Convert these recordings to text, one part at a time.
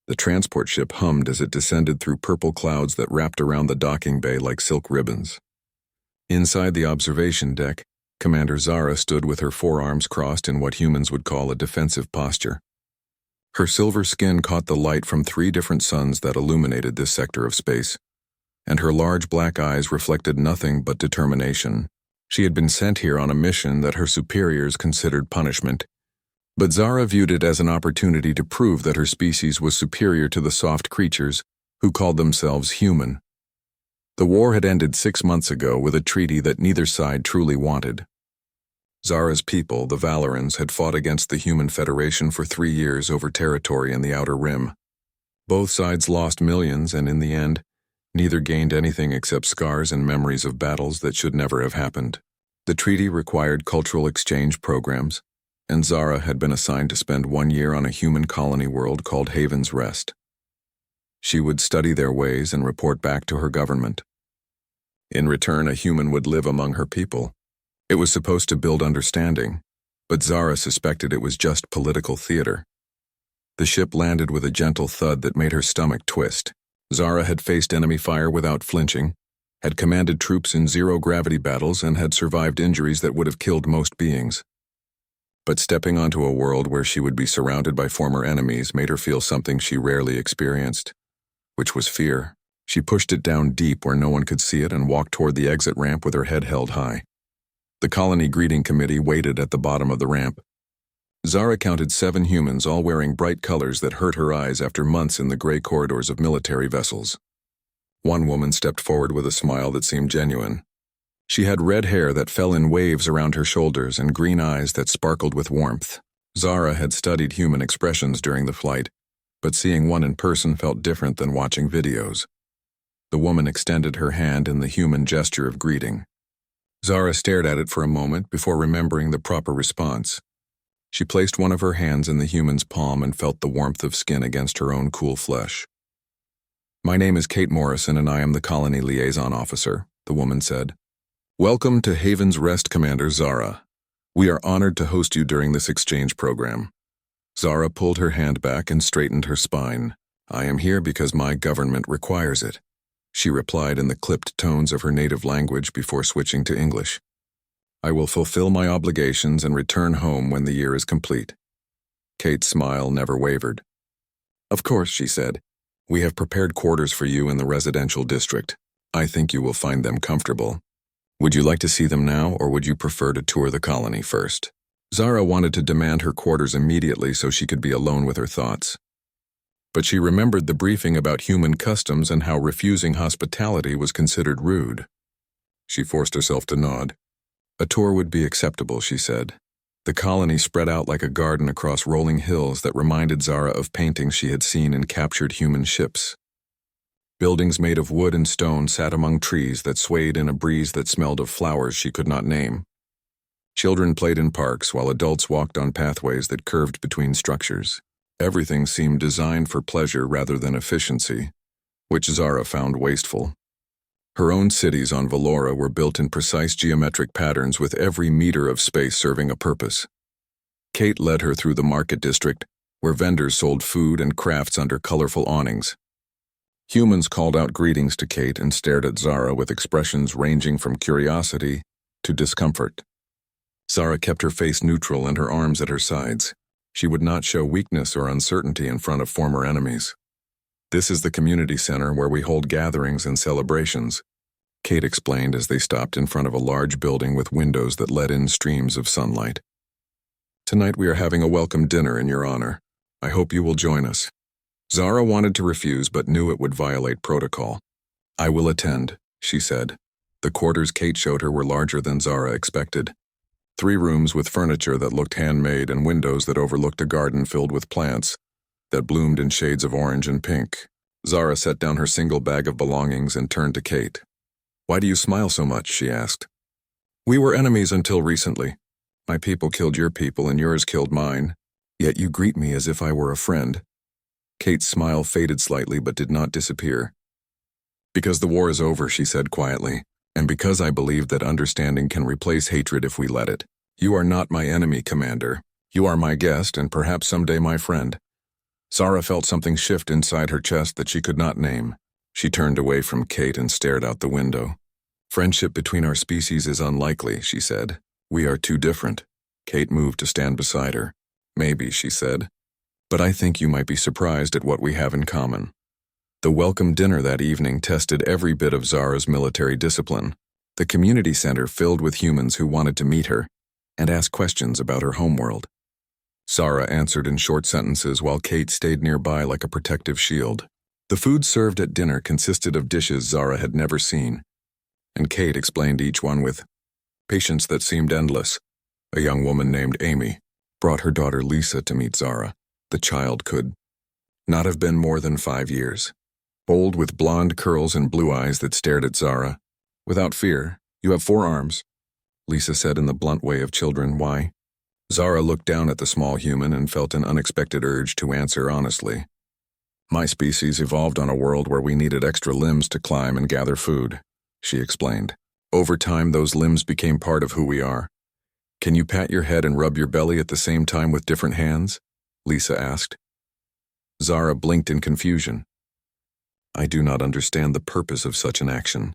The transport ship hummed as it descended through purple clouds that wrapped around the docking bay like silk ribbons. Inside the observation deck, Commander Zara stood with her forearms crossed in what humans would call a defensive posture. Her silver skin caught the light from 3 different suns that illuminated this sector of space, and her large black eyes reflected nothing but determination. She had been sent here on a mission that her superiors considered punishment, but Zara viewed it as an opportunity to prove that her species was superior to the soft creatures who called themselves human. The war had ended 6 months ago with a treaty that neither side truly wanted. Zara's people, the Valorans, had fought against the Human Federation for 3 years over territory in the Outer Rim. Both sides lost millions, and in the end, neither gained anything except scars and memories of battles that should never have happened. The treaty required cultural exchange programs, and Zara had been assigned to spend 1 year on a human colony world called Haven's Rest. She would study their ways and report back to her government. In return, a human would live among her people. It was supposed to build understanding, but Zara suspected it was just political theater. The ship landed with a gentle thud that made her stomach twist. Zara had faced enemy fire without flinching, had commanded troops in zero-gravity battles, and had survived injuries that would have killed most beings. But stepping onto a world where she would be surrounded by former enemies made her feel something she rarely experienced, which was fear. She pushed it down deep where no one could see it and walked toward the exit ramp with her head held high. The colony greeting committee waited at the bottom of the ramp. Zara counted 7 humans, all wearing bright colors that hurt her eyes after months in the gray corridors of military vessels. One woman stepped forward with a smile that seemed genuine. She had red hair that fell in waves around her shoulders and green eyes that sparkled with warmth. Zara had studied human expressions during the flight, but seeing one in person felt different than watching videos. The woman extended her hand in the human gesture of greeting. Zara stared at it for a moment before remembering the proper response. She placed one of her hands in the human's palm and felt the warmth of skin against her own cool flesh. "My name is Kate Morrison and I am the colony liaison officer," the woman said. "Welcome to Haven's Rest, Commander Zara. We are honored to host you during this exchange program." Zara pulled her hand back and straightened her spine. "I am here because my government requires it," she replied in the clipped tones of her native language before switching to English. "I will fulfill my obligations and return home when the year is complete." Kate's smile never wavered. "Of course," she said. "We have prepared quarters for you in the residential district. I think you will find them comfortable. Would you like to see them now, or would you prefer to tour the colony first?" Zara wanted to demand her quarters immediately so she could be alone with her thoughts. But she remembered the briefing about human customs and how refusing hospitality was considered rude. She forced herself to nod. "A tour would be acceptable," she said. The colony spread out like a garden across rolling hills that reminded Zara of paintings she had seen in captured human ships. Buildings made of wood and stone sat among trees that swayed in a breeze that smelled of flowers she could not name. Children played in parks while adults walked on pathways that curved between structures. Everything seemed designed for pleasure rather than efficiency, which Zara found wasteful. Her own cities on Valora were built in precise geometric patterns with every meter of space serving a purpose. Kate led her through the market district, where vendors sold food and crafts under colorful awnings. Humans called out greetings to Kate and stared at Zara with expressions ranging from curiosity to discomfort. Zara kept her face neutral and her arms at her sides. She would not show weakness or uncertainty in front of former enemies. "This is the community center where we hold gatherings and celebrations," Kate explained as they stopped in front of a large building with windows that let in streams of sunlight. "Tonight we are having a welcome dinner in your honor. I hope you will join us." Zara wanted to refuse but knew it would violate protocol. "I will attend," she said. The quarters Kate showed her were larger than Zara expected. 3 rooms with furniture that looked handmade and windows that overlooked a garden filled with plants that bloomed in shades of orange and pink. Zara set down her single bag of belongings and turned to Kate. "Why do you smile so much?" she asked. "We were enemies until recently. My people killed your people and yours killed mine, yet you greet me as if I were a friend." Kate's smile faded slightly but did not disappear. "Because the war is over," she said quietly, "and because I believe that understanding can replace hatred if we let it. You are not my enemy, Commander. You are my guest and perhaps someday my friend." Zara felt something shift inside her chest that she could not name. She turned away from Kate and stared out the window. "Friendship between our species is unlikely," she said. "We are too different." Kate moved to stand beside her. "Maybe," she said. "But I think you might be surprised at what we have in common." The welcome dinner that evening tested every bit of Zara's military discipline. The community center filled with humans who wanted to meet her and ask questions about her homeworld. Zara answered in short sentences while Kate stayed nearby like a protective shield. The food served at dinner consisted of dishes Zara had never seen, and Kate explained each one with patience that seemed endless. A young woman named Amy brought her daughter Lisa to meet Zara. The child could not have been more than 5 years. Bold with blonde curls and blue eyes that stared at Zara. "Without fear, you have 4 arms," Lisa said in the blunt way of children. "Why?" Zara looked down at the small human and felt an unexpected urge to answer honestly. "My species evolved on a world where we needed extra limbs to climb and gather food," she explained. "Over time, those limbs became part of who we are." "Can you pat your head and rub your belly at the same time with different hands?" Lisa asked. Zara blinked in confusion. "I do not understand the purpose of such an action."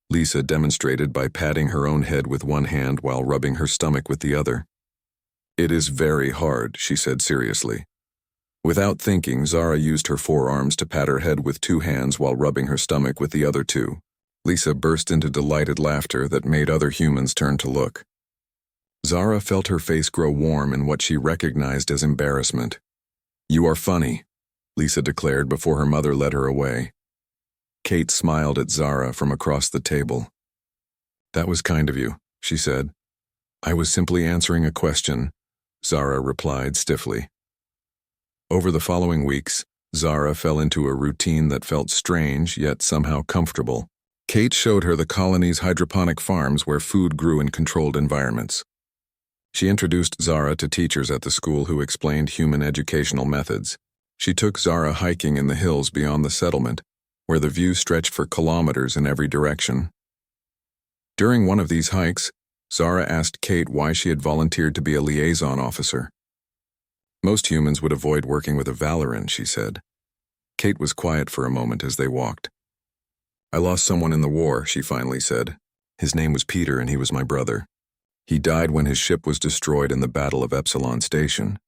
Lisa demonstrated by patting her own head with one hand while rubbing her stomach with the other. "It is very hard," she said seriously. Without thinking, Zara used her 4 arms to pat her head with 2 hands while rubbing her stomach with the other 2. Lisa burst into delighted laughter that made other humans turn to look. Zara felt her face grow warm in what she recognized as embarrassment. "You are funny," Lisa declared before her mother led her away. Kate smiled at Zara from across the table. "That was kind of you," she said. "I was simply answering a question," Zara replied stiffly. Over the following weeks, Zara fell into a routine that felt strange yet somehow comfortable. Kate showed her the colony's hydroponic farms where food grew in controlled environments. She introduced Zara to teachers at the school who explained human educational methods. She took Zara hiking in the hills beyond the settlement, where the view stretched for kilometers in every direction. During one of these hikes, Zara asked Kate why she had volunteered to be a liaison officer. "Most humans would avoid working with a Valoran," she said. Kate was quiet for a moment as they walked. "I lost someone in the war," she finally said. "His name was Peter and he was my brother. He died when his ship was destroyed in the Battle of Epsilon Station."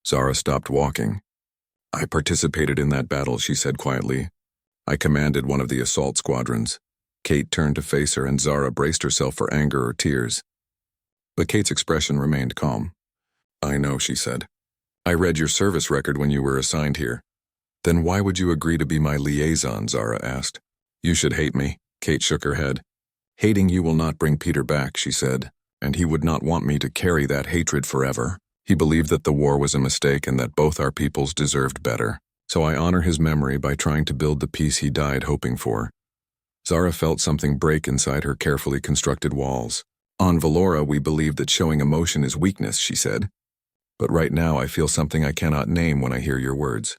Zara stopped walking. "I participated in that battle," she said quietly. "I commanded one of the assault squadrons." Kate turned to face her and Zara braced herself for anger or tears. But Kate's expression remained calm. "I know," she said. "I read your service record when you were assigned here." "Then why would you agree to be my liaison?" Zara asked. "You should hate me." Kate shook her head. "Hating you will not bring Peter back," she said, "and he would not want me to carry that hatred forever. He believed that the war was a mistake and that both our peoples deserved better. So I honor his memory by trying to build the peace he died hoping for." Zara felt something break inside her carefully constructed walls. "On Valora, we believe that showing emotion is weakness," she said. "But right now I feel something I cannot name when I hear your words."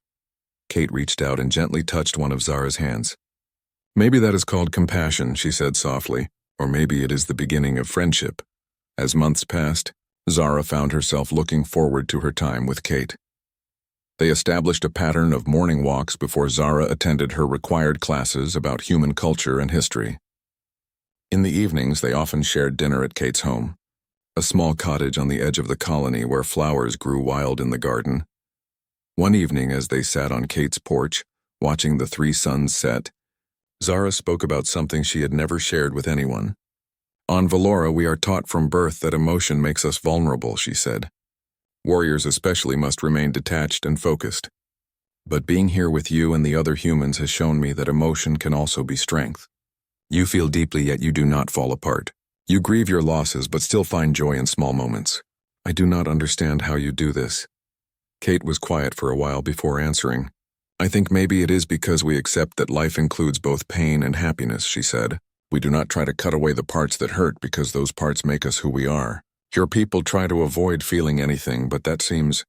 Kate reached out and gently touched one of Zara's hands. "Maybe that is called compassion," she said softly, "or maybe it is the beginning of friendship." As months passed, Zara found herself looking forward to her time with Kate. They established a pattern of morning walks before Zara attended her required classes about human culture and history. In the evenings, they often shared dinner at Kate's home, a small cottage on the edge of the colony where flowers grew wild in the garden. One evening, as they sat on Kate's porch, watching the 3 suns set, Zara spoke about something she had never shared with anyone. "On Valora, we are taught from birth that emotion makes us vulnerable," she said. "Warriors especially must remain detached and focused. But being here with you and the other humans has shown me that emotion can also be strength. You feel deeply yet you do not fall apart. You grieve your losses but still find joy in small moments. I do not understand how you do this." Kate was quiet for a while before answering. "I think maybe it is because we accept that life includes both pain and happiness," she said. "We do not try to cut away the parts that hurt because those parts make us who we are. Your people try to avoid feeling anything, but that seems